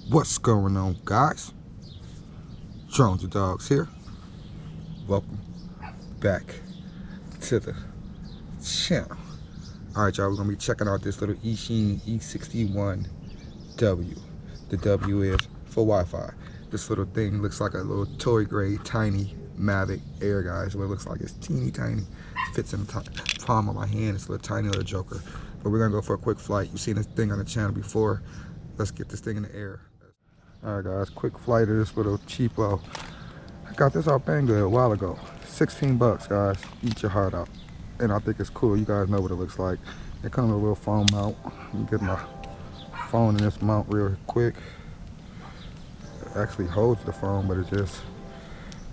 What's going on, guys? Drones and Dogs here. Welcome back to the channel. Alright, y'all, we're gonna be checking out this little Eachine E61W. The W is for Wi-Fi. This little thing looks like a little toy grade tiny Mavic Air, guys. What it looks like, it's teeny tiny. Fits in the palm of my hand. It's a little tiny little joker. But we're gonna go for a quick flight. You've seen this thing on the channel before. Let's get this thing in the air. Alright, guys, quick flight of this little cheapo. I got this off Banggood a while ago. 16 bucks, guys. Eat your heart out. And I think it's cool. You guys know what it looks like. It comes with a little phone mount. Let me get my phone in this mount real quick. It actually holds the phone, but it just,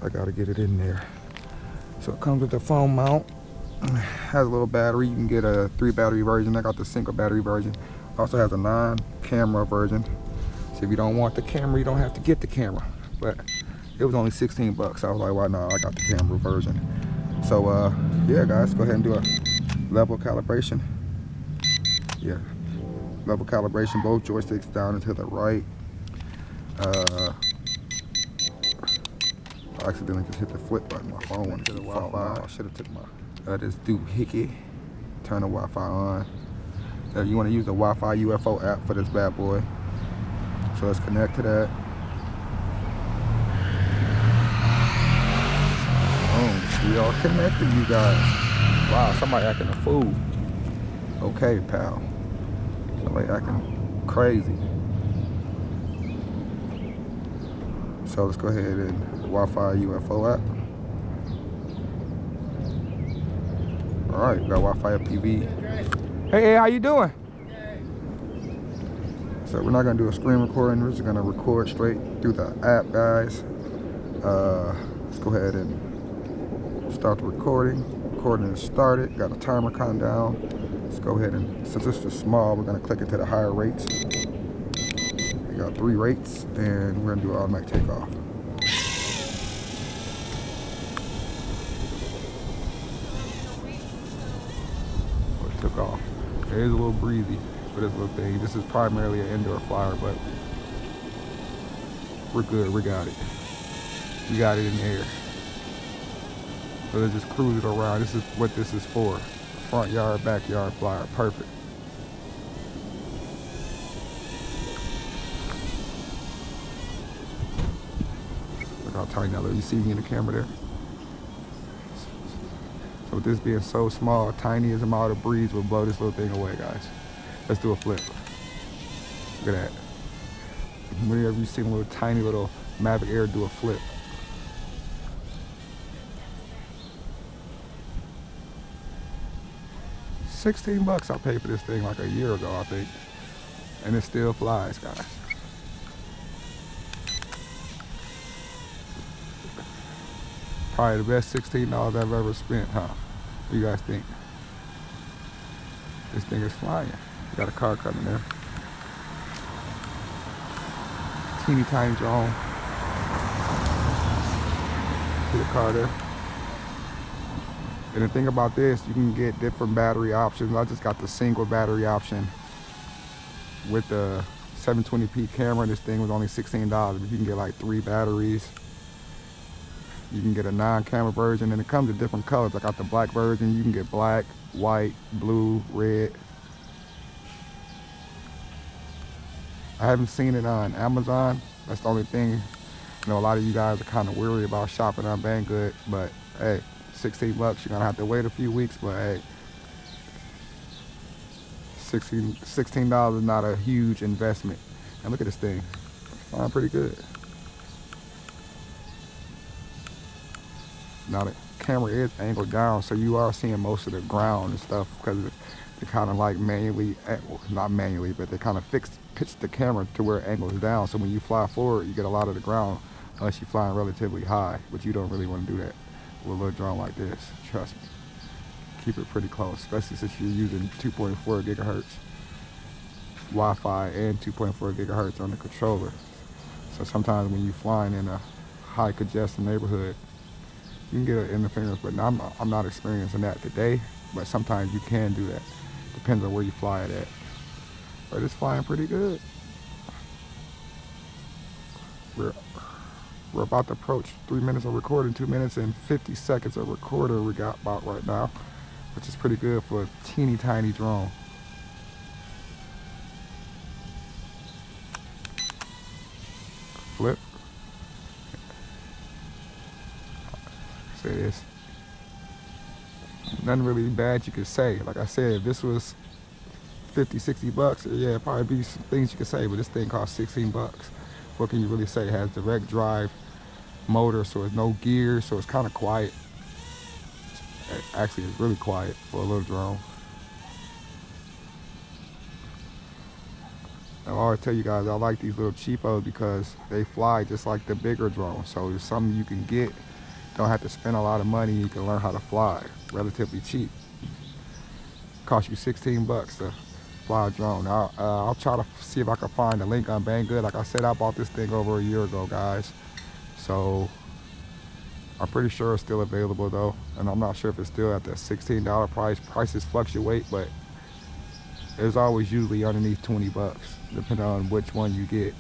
I gotta get it in there. So it comes with the phone mount. Has a little battery. You can get a 3 battery version. I got the single battery version. Also has a 9 camera version. So if you don't want the camera, you don't have to get the camera. But it was only 16 bucks. I was like, why not? I got the camera version. So yeah, guys, go ahead and do a level calibration. Yeah, level calibration, both joysticks down and to the right. I accidentally just hit the flip button. My phone went to the Wi-Fi. I should have took my this doohickey. Turn the Wi-Fi on. You want to use the Wi-Fi UFO app for this bad boy. So let's connect to that. We all connected, you guys. Wow, somebody acting a fool. Okay, pal. Somebody acting crazy. So let's go ahead and Wi-Fi UFO app. All right, we got Wi-Fi FPV. Hey, how you doing? So we're not gonna do a screen recording. We're just gonna record straight through the app, guys. Let's go ahead and start the recording. Recording is started. Got a timer counting down. Let's go ahead and, since this is small, we're gonna click it to the higher rates. We got 3 rates, and we're gonna do automatic takeoff. It took off. It is a little breezy for this little thing. This is primarily an indoor flyer, but we're good. We got it. We got it in the air. So let's just cruise it around. This is what this is for. Front yard, backyard flyer. Perfect. Look how tiny that looks. You see me in the camera there? So with this being so small, tiny as amount of breeze will blow this little thing away, guys. Let's do a flip. Look at that. Whenever you see a little tiny little Mavic Air do a flip. $16 I paid for this thing like a year ago, I think. And it still flies, guys. Probably the best $16 I've ever spent, huh? What do you guys think? This thing is flying. Got a car coming there. Teeny tiny drone. See the car there? And the thing about this, you can get different battery options. I just got the single battery option with the 720p camera. This thing was only $16, but you can get like 3 batteries. You can get a 9-camera version, and it comes in different colors. I got the black version. You can get black, white, blue, red. I haven't seen it on Amazon. That's the only thing. You know, a lot of you guys are kind of weary about shopping on Banggood, but hey, 16 bucks, you're gonna have to wait a few weeks, but hey, $16 is not a huge investment. And look at this thing, it's flying pretty good. Now the camera is angled down, so you are seeing most of the ground and stuff, because they kind of like manually, well, not manually, but they kind of pitch the camera to where it angles down. So when you fly forward, you get a lot of the ground, unless you're flying relatively high, but you don't really want to do that with a little drone like this. Trust me. Keep it pretty close, especially since you're using 2.4 gigahertz. Wi-Fi and 2.4 gigahertz on the controller. So sometimes when you're flying in a high congested neighborhood, you can get an interference, but I'm not experiencing that today. But sometimes you can do that. Depends on where you fly it at. But it's flying pretty good. We're about to approach 3 minutes of recording, 2 minutes and 50 seconds of recorder we got about right now, which is pretty good for a teeny tiny drone. Flip. Say this. Nothing really bad you could say. Like I said, if this was 50, 60 bucks, yeah, it'd probably be some things you could say, but this thing costs 16 bucks. What can you really say? It has direct drive motor, so it's no gear, so it's kind of quiet. Actually, it's really quiet for a little drone. I always tell you guys, I like these little cheapos because they fly just like the bigger drones. So it's something you can get, don't have to spend a lot of money, you can learn how to fly relatively cheap. Cost you 16 bucks to fly a drone. I'll try to see if I can find a link on Banggood. Like I said, I bought this thing over a year ago, guys. So I'm pretty sure it's still available though. And I'm not sure if it's still at the $16 price. Prices fluctuate, but it's always usually underneath 20 bucks, depending on which one you get.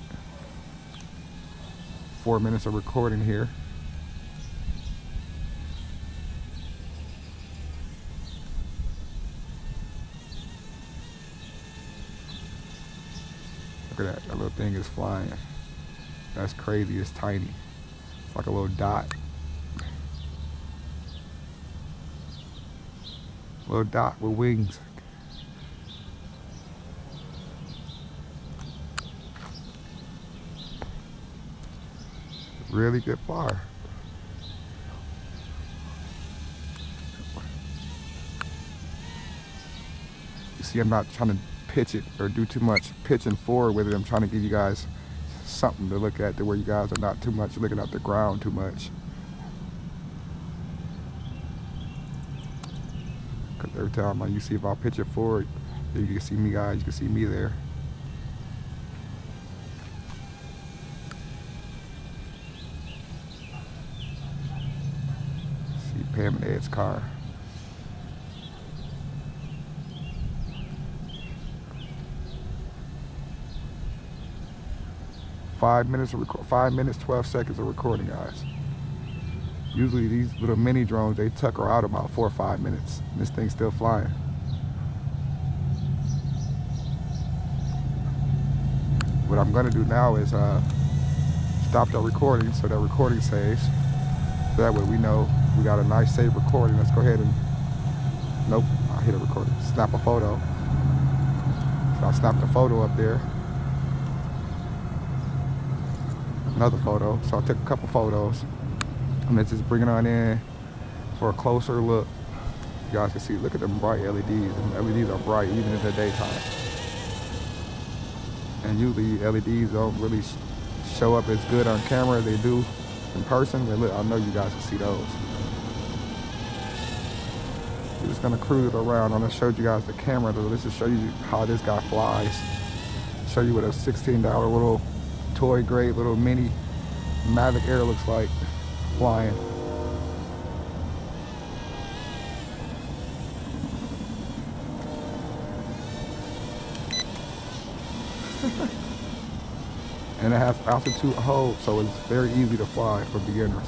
4 minutes of recording here. Look at that, that little thing is flying. That's crazy, it's tiny. It's like a little dot. Little dot with wings. Really good fire. You see, I'm not trying to pitch it or do too much pitching forward with it. I'm trying to give you guys something to look at to where you guys are not too much looking at the ground too much. Because every time you see if I pitch it forward, you can see me, guys, you can see me there. See Pam and Ed's car. Five minutes, 12 seconds of recording, guys. Usually these little mini drones, they tucker out about 4 or 5 minutes. And this thing's still flying. What I'm gonna do now is stop the recording so that recording saves. So that way we know we got a nice safe recording. Let's go ahead and, nope, I hit a recording. Snap a photo. So I'll snap the photo up there. Another photo. So I took a couple photos. And let's just bring it on in for a closer look. You guys can see, look at them bright LEDs. And LEDs are bright even in the daytime. And usually LEDs don't really show up as good on camera as they do in person. But look, I know you guys can see those. We're just gonna cruise it around. I'm gonna show you guys the camera though. Let's just show you how this guy flies. Show you what a $16 little toy grade little mini Mavic Air looks like flying. And it has altitude hold, so it's very easy to fly for beginners.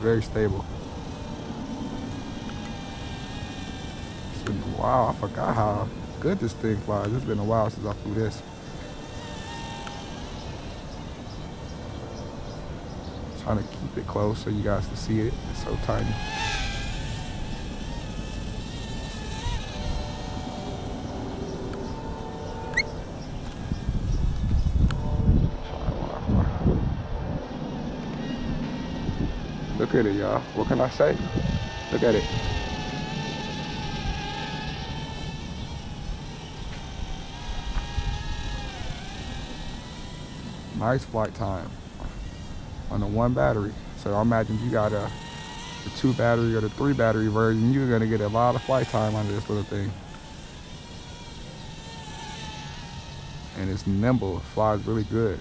Very stable. It's been a while. I forgot how good this thing flies. It's been a while since I flew this. Trying to keep it close so you guys can see it. It's so tiny. Look at it, y'all. What can I say? Look at it. Nice flight time on the 1 battery. So I imagine you got the 2 battery or the 3 battery version, you're gonna get a lot of flight time on this little thing. and it's nimble. It flies really good.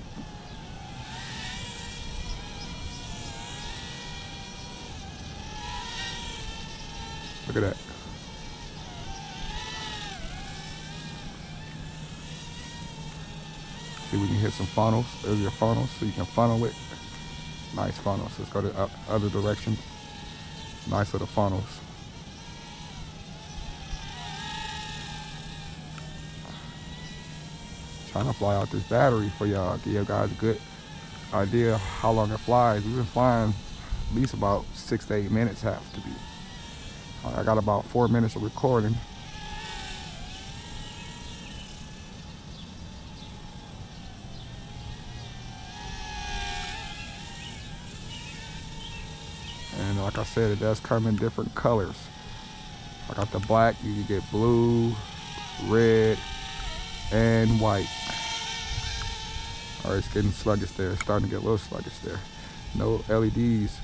Look at that. See, we can hit some funnels. There's your funnels, so you can funnel it. Nice funnels. Let's go the other direction. Nice little funnels. Trying to fly out this battery for y'all. Give you guys a good idea how long it flies. We've been flying at least about 6 to 8 minutes have to be. I got about 4 minutes of recording. And like I said, it does come in different colors. I got the black, you can get blue, red, and white. Alright, it's getting sluggish there. It's starting to get a little sluggish there. No LEDs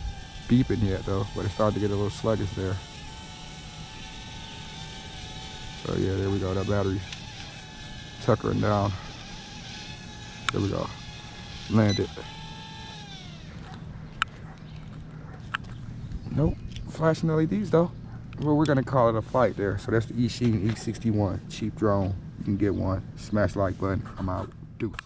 beeping yet though, but it's starting to get a little sluggish there. So yeah, there we go, that battery tuckering down. There we go, landed. Nope, flashing LEDs though. Well, we're gonna call it a flight there. So that's the Eachine E61 cheap drone. You can get one. Smash the like button. I'm out. Deuce.